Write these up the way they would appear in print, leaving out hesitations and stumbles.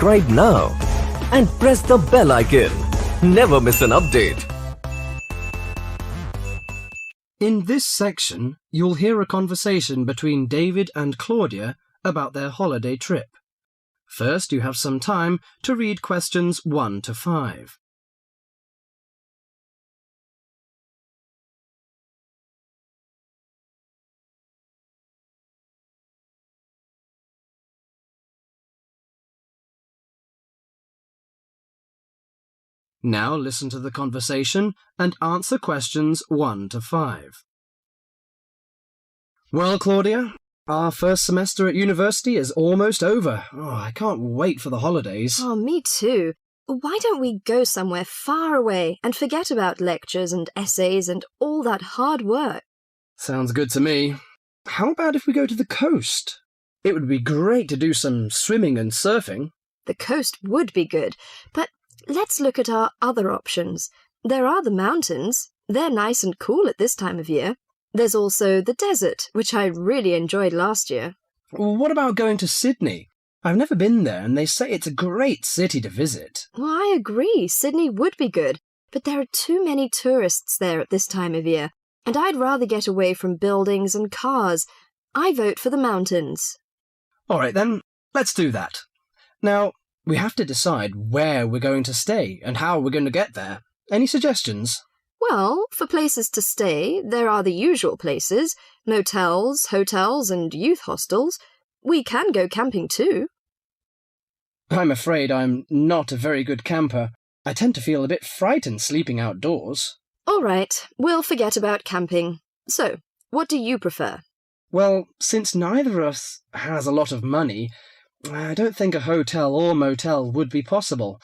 subscribe now and press the bell icon. Never miss an update. In this section, you'll hear a conversation between David and Claudia about their holiday trip. First, you have some time to read questions 1 to 5. Now listen to the conversation and answer questions 1 to 5. Well, Claudia, our first semester at university is almost over. I can't wait for the holidays. Oh, me too. Why don't we go somewhere far away and forget about lectures and essays and all that hard work? Sounds good to me. How about if we go to the coast? It would be great to do some swimming and surfing. The coast would be good, but let's look at our other options. There are the mountains. They're nice and cool at this time of year. There's also the desert, which I really enjoyed last year. What about going to Sydney? I've never been there, and they say it's a great city to visit. Well, I agree. Sydney would be good, but there are too many tourists there at this time of year, and I'd rather get away from buildings and cars. I vote for the mountains. All right, then, let's do that. Now, we have to decide where we're going to stay and how we're going to get there. Any suggestions? Well, for places to stay, there are the usual places, motels, hotels, and youth hostels. We can go camping too. I'm afraid I'm not a very good camper. I tend to feel a bit frightened sleeping outdoors. All right, we'll forget about camping. So, what do you prefer? Well, since neither of us has a lot of money, I don't think a hotel or motel would be possible.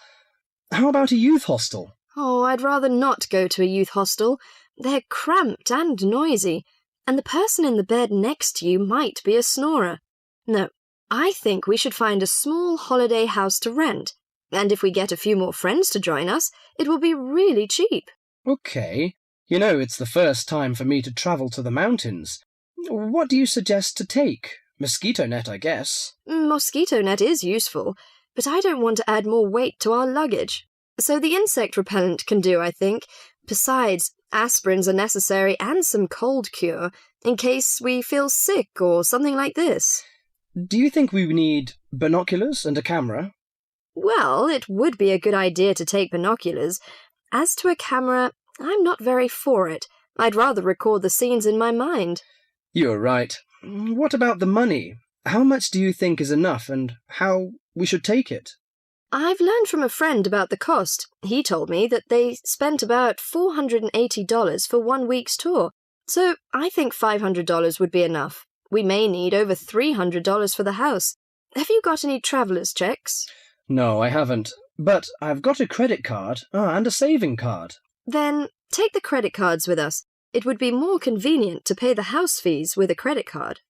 How about a youth hostel? Oh, I'd rather not go to a youth hostel. They're cramped and noisy, and the person in the bed next to you might be a snorer. No, I think we should find a small holiday house to rent, and if we get a few more friends to join us, it will be really cheap. Okay. You know, it's the first time for me to travel to the mountains. What do you suggest to take? Mosquito net, I guess. Mosquito net is useful, but I don't want to add more weight to our luggage. So the insect repellent can do, I think. Besides, aspirins are necessary and some cold cure, in case we feel sick or something like this. Do you think we need binoculars and a camera? Well, it would be a good idea to take binoculars. As to a camera, I'm not very for it. I'd rather record the scenes in my mind. You're right. What about the money? How much do you think is enough and how we should take it? I've learned from a friend about the cost. He told me that they spent about $480 for 1 week's tour, so I think $500 would be enough. We may need over $300 for the house. Have you got any traveller's checks? No, I haven't, but I've got a credit card and a saving card. Then take the credit cards with us. It would be more convenient to pay the house fees with a credit card.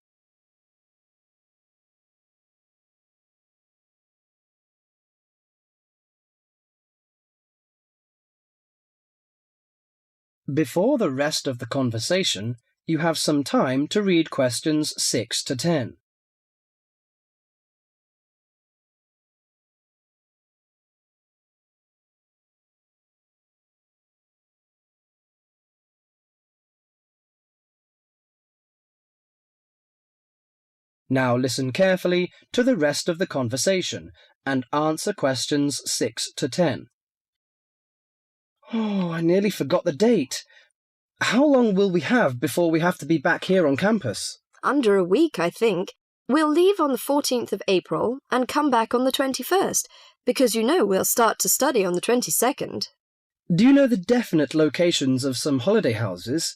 Before the rest of the conversation, you have some time to read questions 6 to 10. Now listen carefully to the rest of the conversation and answer questions 6 to 10. Oh, I nearly forgot the date. How long will we have before we have to be back here on campus? Under a week, I think. We'll leave on the 14th of April and come back on the 21st, because you know we'll start to study on the 22nd. Do you know the definite locations of some holiday houses?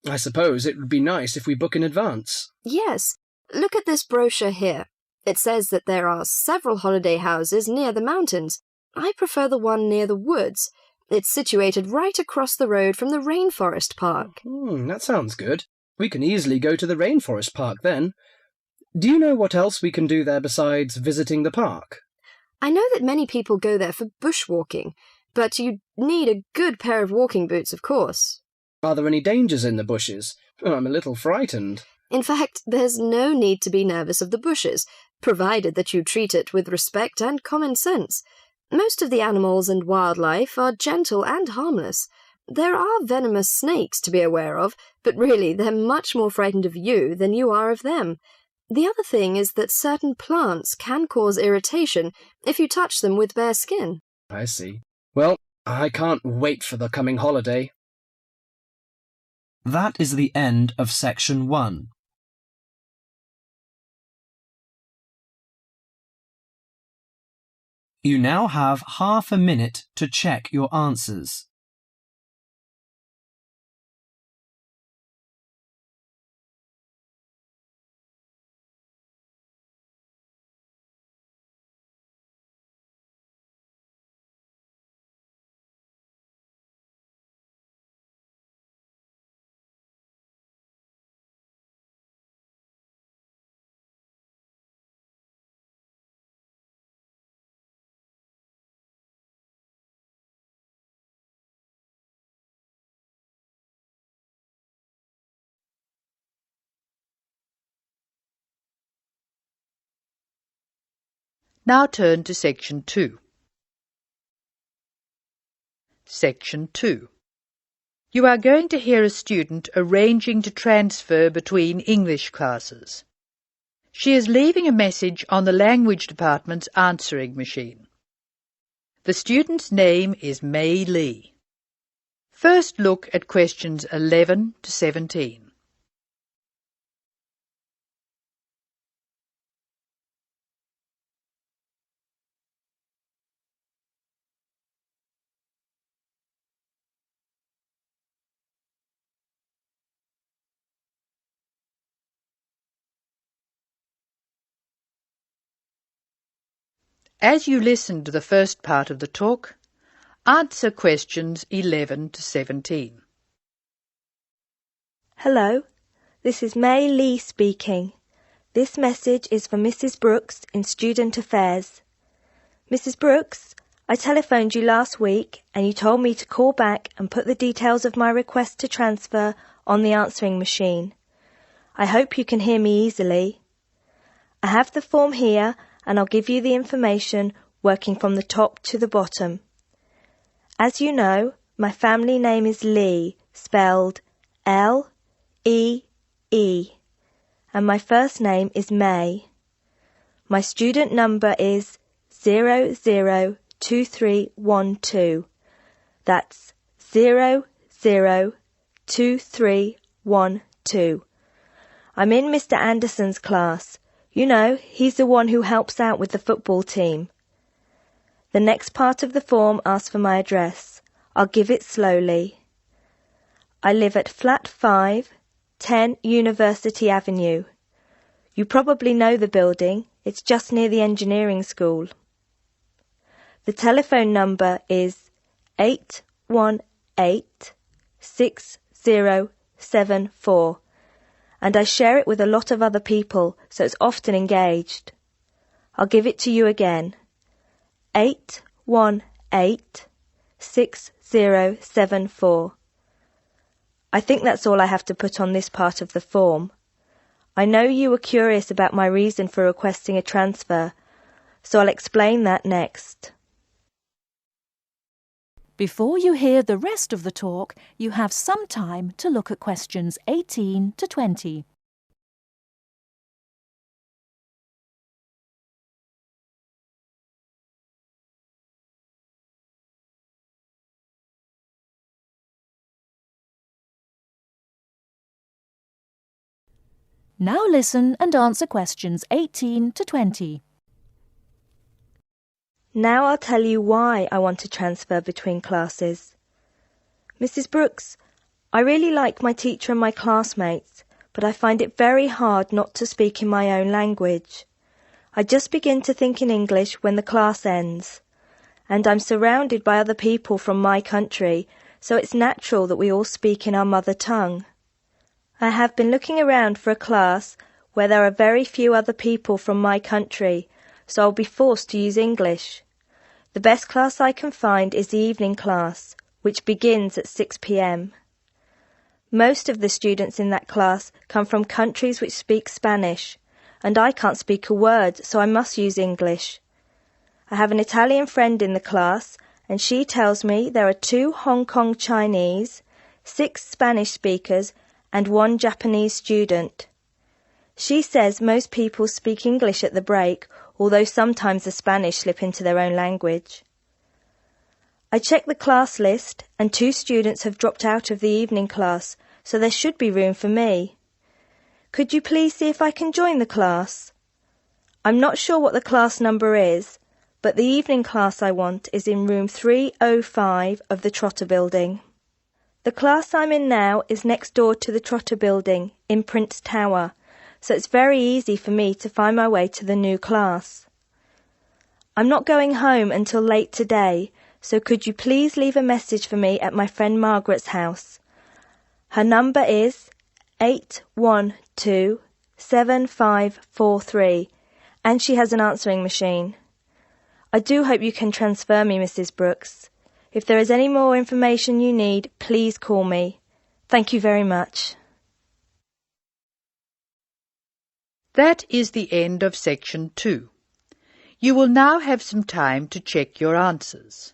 I suppose it would be nice if we book in advance. Yes. Look at this brochure here. It says that there are several holiday houses near the mountains. I prefer the one near the woods. It's situated right across the road from the Rainforest Park. That sounds good. We can easily go to the Rainforest Park then. Do you know what else we can do there besides visiting the park? I know that many people go there for bushwalking, but you need a good pair of walking boots, of course. Are there any dangers in the bushes? I'm a little frightened. In fact, there's no need to be nervous of the bushes, provided that you treat it with respect and common sense. Most of the animals and wildlife are gentle and harmless. There are venomous snakes to be aware of, but really they're much more frightened of you than you are of them. The other thing is that certain plants can cause irritation if you touch them with bare skin. I see. Well, I can't wait for the coming holiday. That is the end of section 1. You now have half a minute to check your answers. Now turn to Section 2. Section 2. You are going to hear a student arranging to transfer between English classes. She is leaving a message on the language department's answering machine. The student's name is Mei Lee. First look at questions 11 to 17. As you listen to the first part of the talk, answer questions 11 to 17. Hello, this is Mei Lee speaking. This message is for Mrs. Brooks in Student Affairs. Mrs. Brooks, I telephoned you last week and you told me to call back and put the details of my request to transfer on the answering machine. I hope you can hear me easily. I have the form here and I'll give you the information working from the top to the bottom. As you know, my family name is Lee, spelled L-E-E, and my first name is May. My student number is 002312. That's 002312. I'm in Mr. Anderson's class. You know, he's the one who helps out with the football team. The next part of the form asks for my address. I'll give it slowly. I live at Flat 5, 10 University Avenue. You probably know the building. It's just near the engineering school. The telephone number is 818-6074. And I share it with a lot of other people, so it's often engaged. I'll give it to you again. 818-6074. I think that's all I have to put on this part of the form. I know you were curious about my reason for requesting a transfer, so I'll explain that next. Before you hear the rest of the talk, you have some time to look at questions 18 to 20. Now listen and answer questions 18 to 20. Now I'll tell you why I want to transfer between classes. Mrs. Brooks, I really like my teacher and my classmates, but I find it very hard not to speak in my own language. I just begin to think in English when the class ends, and I'm surrounded by other people from my country, so it's natural that we all speak in our mother tongue. I have been looking around for a class where there are very few other people from my country, so I'll be forced to use English. The best class I can find is the evening class, which begins at 6 p.m. Most of the students in that class come from countries which speak Spanish, and I can't speak a word, so I must use English. I have an Italian friend in the class, and she tells me there are 2 Hong Kong Chinese, 6 Spanish speakers, and 1 Japanese student. She says most people speak English at the break, although sometimes the Spanish slip into their own language. I checked the class list, and 2 students have dropped out of the evening class, so there should be room for me. Could you please see if I can join the class? I'm not sure what the class number is, but the evening class I want is in room 305 of the Trotter Building. The class I'm in now is next door to the Trotter Building in Prince Tower, so it's very easy for me to find my way to the new class. I'm not going home until late today, so could you please leave a message for me at my friend Margaret's house? Her number is 812-7543, and she has an answering machine. I do hope you can transfer me, Mrs. Brooks. If there is any more information you need, please call me. Thank you very much. That is the end of section 2. You will now have some time to check your answers.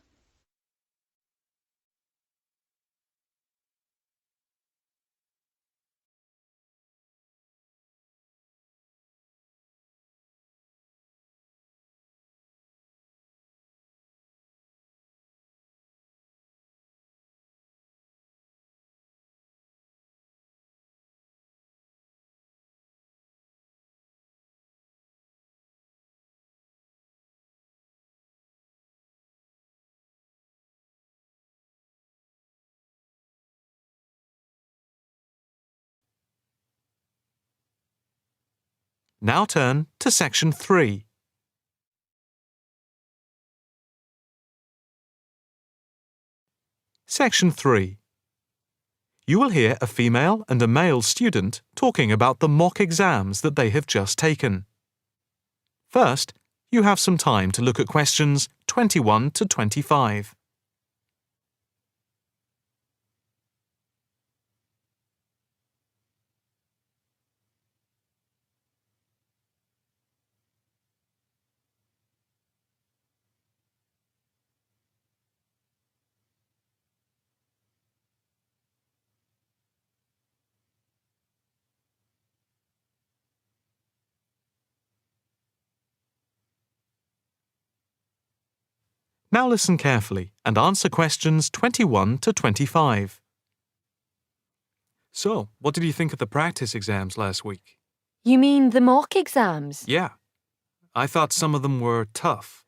Now turn to section 3. Section 3. You will hear a female and a male student talking about the mock exams that they have just taken. First, you have some time to look at questions 21 to 25. Now listen carefully and answer questions 21 to 25. So, what did you think of the practice exams last week? You mean the mock exams? Yeah. I thought some of them were tough.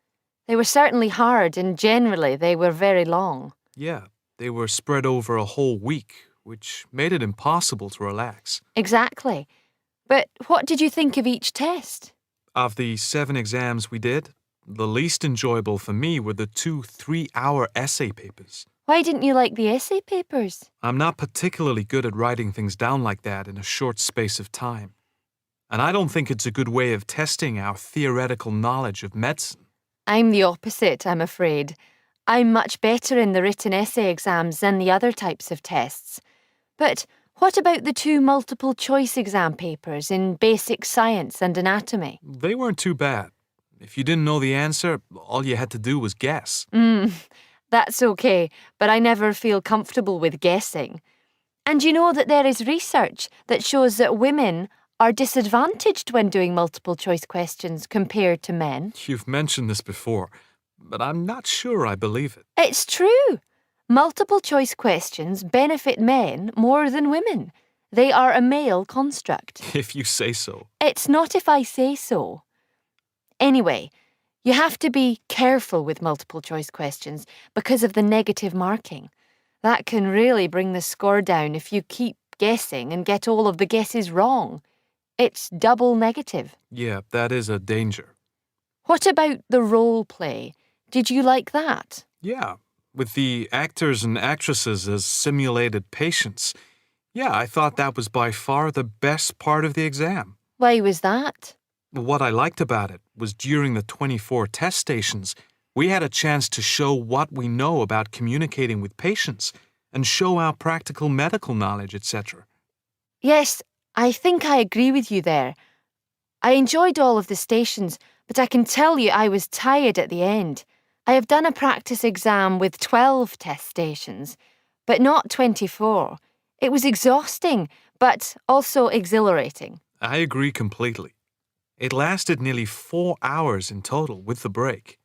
They were certainly hard, and generally they were very long. Yeah, they were spread over a whole week, which made it impossible to relax. Exactly. But what did you think of each test? Of the 7 exams we did, the least enjoyable for me were the 2 3-hour essay papers. Why didn't you like the essay papers? I'm not particularly good at writing things down like that in a short space of time. And I don't think it's a good way of testing our theoretical knowledge of medicine. I'm the opposite, I'm afraid. I'm much better in the written essay exams than the other types of tests. But what about the 2 multiple-choice exam papers in basic science and anatomy? They weren't too bad. If you didn't know the answer, all you had to do was guess. That's okay, but I never feel comfortable with guessing. And you know that there is research that shows that women are disadvantaged when doing multiple-choice questions compared to men. You've mentioned this before, but I'm not sure I believe it. It's true. Multiple-choice questions benefit men more than women. They are a male construct. If you say so. It's not if I say so. Anyway, you have to be careful with multiple-choice questions because of the negative marking. That can really bring the score down if you keep guessing and get all of the guesses wrong. It's double negative. Yeah, that is a danger. What about the role play? Did you like that? Yeah, with the actors and actresses as simulated patients. Yeah, I thought that was by far the best part of the exam. Why was that? What I liked about it was during the 24 test stations, we had a chance to show what we know about communicating with patients and show our practical medical knowledge, etc. Yes, I think I agree with you there. I enjoyed all of the stations, but I can tell you I was tired at the end. I have done a practice exam with 12 test stations, but not 24. It was exhausting, but also exhilarating. I agree completely. It lasted nearly 4 hours in total with the break.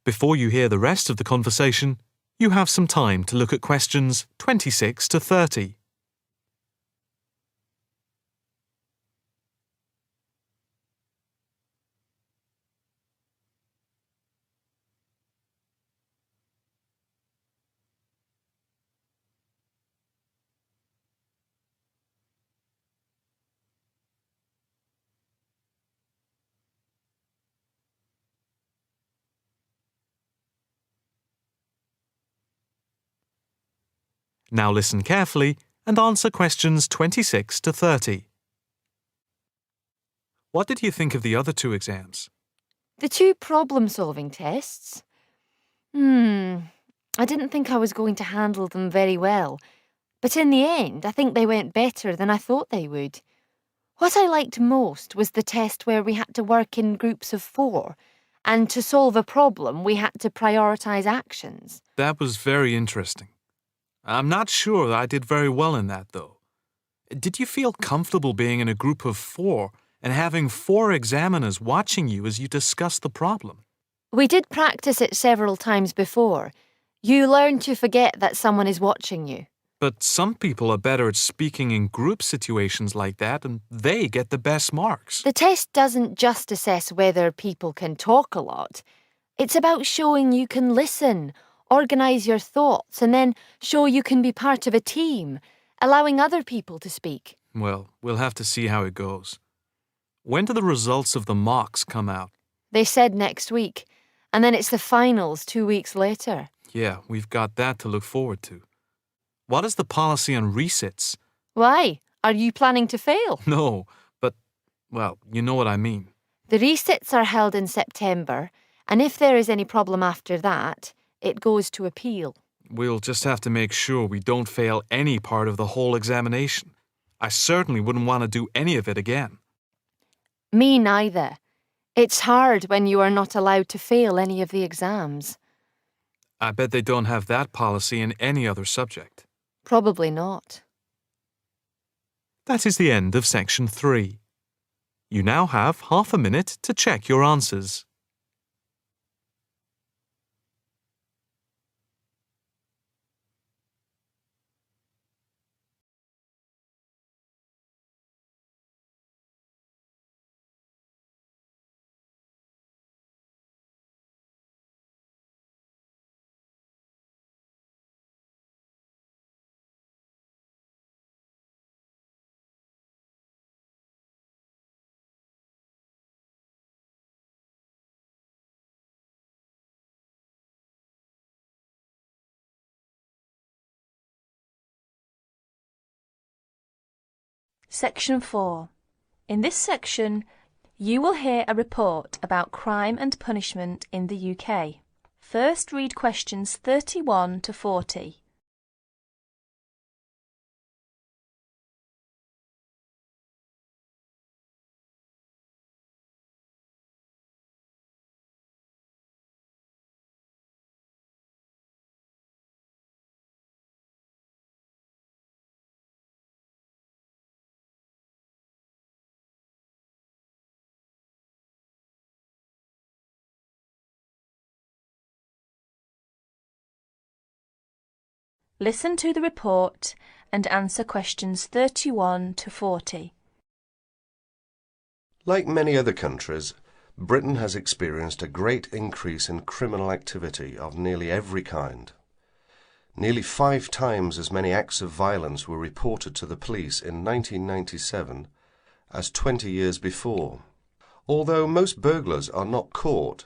Before you hear the rest of the conversation, you have some time to look at questions 26 to 30. Now listen carefully and answer questions 26 to 30. What did you think of the other 2 exams? The 2 problem-solving tests? I didn't think I was going to handle them very well, but in the end I think they went better than I thought they would. What I liked most was the test where we had to work in groups of 4, and to solve a problem we had to prioritise actions. That was very interesting. I'm not sure I did very well in that, though. Did you feel comfortable being in a group of 4 and having 4 examiners watching you as you discussed the problem? We did practice it several times before. You learn to forget that someone is watching you. But some people are better at speaking in group situations like that, and they get the best marks. The test doesn't just assess whether people can talk a lot. It's about showing you can listen, organise your thoughts, and then show you can be part of a team, allowing other people to speak. Well, we'll have to see how it goes. When do the results of the mocks come out? They said next week, and then it's the finals 2 weeks later. Yeah, we've got that to look forward to. What is the policy on resits? Why? Are you planning to fail? No, but, well, you know what I mean. The resits are held in September, and if there is any problem after that, it goes to appeal. We'll just have to make sure we don't fail any part of the whole examination. I certainly wouldn't want to do any of it again. Me neither. It's hard when you are not allowed to fail any of the exams. I bet they don't have that policy in any other subject. Probably not. That is the end of section 3. You now have half a minute to check your answers. Section 4. In this section, you will hear a report about crime and punishment in the UK. First, read questions 31 to 40. Listen to the report and answer questions 31 to 40. Like many other countries, Britain has experienced a great increase in criminal activity of nearly every kind. Nearly 5 times as many acts of violence were reported to the police in 1997 as 20 years before. Although most burglars are not caught,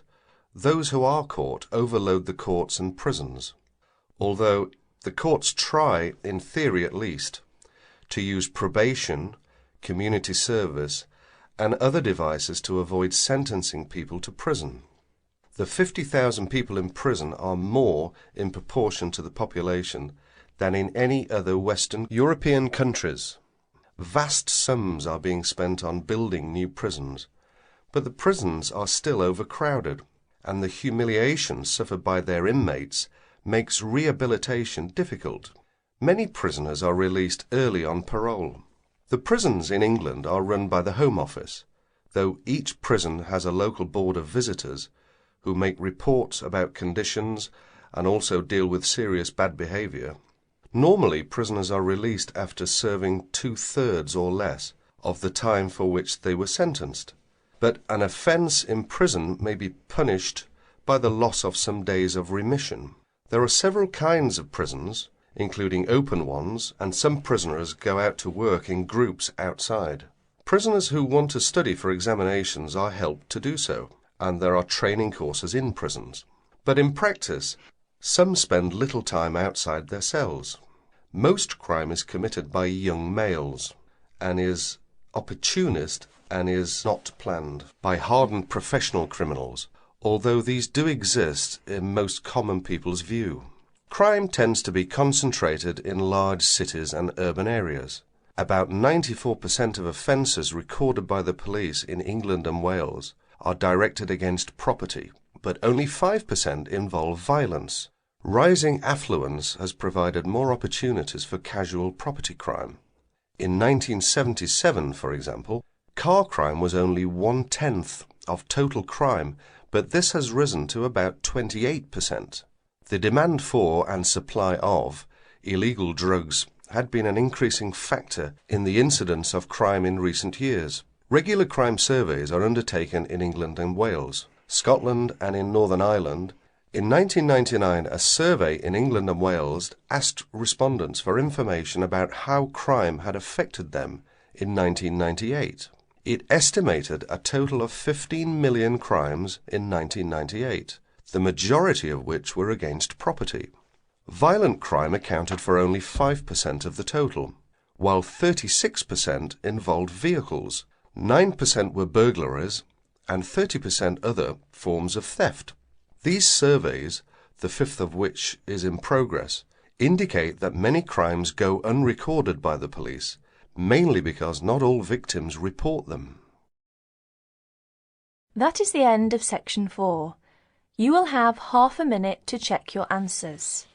those who are caught overload the courts and prisons. Although the courts try, in theory at least, to use probation, community service, and other devices to avoid sentencing people to prison. The 50,000 people in prison are more in proportion to the population than in any other Western European countries. Vast sums are being spent on building new prisons, but the prisons are still overcrowded, and the humiliation suffered by their inmates makes rehabilitation difficult. Many prisoners are released early on parole. The prisons in England are run by the Home Office, though each prison has a local board of visitors who make reports about conditions and also deal with serious bad behaviour. Normally, prisoners are released after serving 2/3 or less of the time for which they were sentenced. But an offence in prison may be punished by the loss of some days of remission. There are several kinds of prisons, including open ones, and some prisoners go out to work in groups outside. Prisoners who want to study for examinations are helped to do so, and there are training courses in prisons. But in practice, some spend little time outside their cells. Most crime is committed by young males and is opportunist and is not planned by hardened professional criminals, although these do exist in most common people's view. Crime tends to be concentrated in large cities and urban areas. About 94% of offences recorded by the police in England and Wales are directed against property, but only 5% involve violence. Rising affluence has provided more opportunities for casual property crime. In 1977, for example, car crime was only 1/10 of total crime, but this has risen to about 28%. The demand for and supply of illegal drugs had been an increasing factor in the incidence of crime in recent years. Regular crime surveys are undertaken in England and Wales, Scotland and in Northern Ireland. In 1999, a survey in England and Wales asked respondents for information about how crime had affected them in 1998. It estimated a total of 15 million crimes in 1998, the majority of which were against property. Violent crime accounted for only 5% of the total, while 36% involved vehicles, 9% were burglaries, and 30% other forms of theft. These surveys, the fifth of which is in progress, indicate that many crimes go unrecorded by the police, mainly because not all victims report them. That is the end of section 4. You will have half a minute to check your answers.